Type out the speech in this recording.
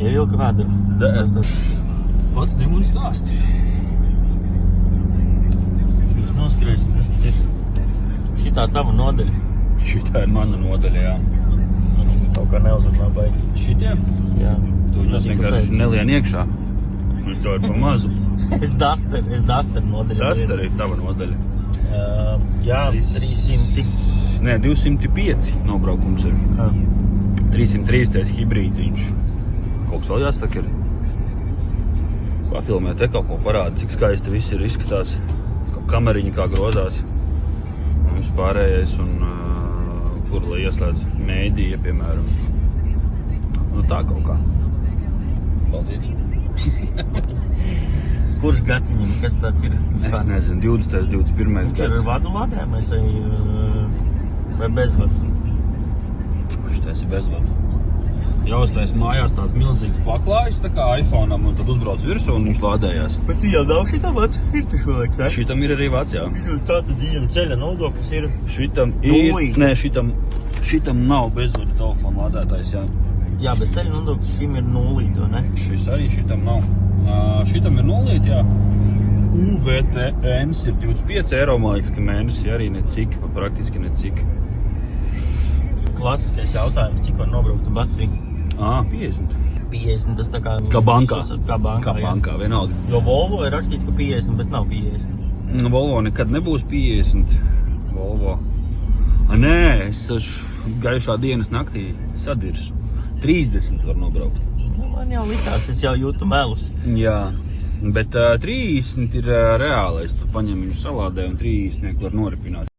Ievilka vēdru. Pats nemun stāsti. Viņš noskrējas, kas tas ir. Šitā tava nodaļa. Šitā ir mana nodaļa, jā. Kaut kā neuzrunā baigi. Šitiem? Jā. Tu viņus vienkārši nelien iekšā. Viņš to ir pa mazu. Es Duster nodaļa. Duster ir tava nodaļa. Jā, 300. Nē, 205 nobraukums ir. 303 hibrīdiņš. Kaut kas vēl jāsaka ir. Pafilmē te kaut ko parāda, cik skaisti viss ir izskatās. Kameriņi kā grozās. Un viss pārējais un kur lai ieslēdz mēdīja, piemēram. Nu tā kaut kā. Paldies. Kurš gads viņam, kas tāds ir? Es nezinu, 20. 21. Viņš ir gads. vadu lādējumais vai bezvadu? Viņš taisi bezvadu. Jāuztais mājās tāds milzīgs paklājs, tā kā iPhone'am, un tad uzbrauc virsū un viņš lādējās. Bet tu jau nav šitam vats, ir taču laiks, ne? Šitam ir arī vats, jā. Tātad viņam ceļa nodoklis ir Šitam ir, Nulīti. nē, šitam nav bezvadu telefonu lādētājs, jā. Jā, bet ceļa nodoklis šim ir nulīti, vai ne? Šis arī šitam nav. Šitam ir nulīti, jā. UVTNs ir 25 eiro, man liekas, ka mēnesi arī necik, praktiski necik. Klasiskais jautājums, cik var nobraukt ar bateriju? 50. 50, tas tā kā... Kā bankā. Kā bankā, jā. Vienalga. Jo Volvo ir rakstīts, ka 50, bet nav 50. Volvo nekad nebūs 50. Volvo. Nē, es gaišā dienas naktī sadirsu. 30 var nobraukt. Man jau likās, es jau jūtu melus. Jā, bet 30 ir reālais. Tu paņem viņu salādē un 30 var noripināt.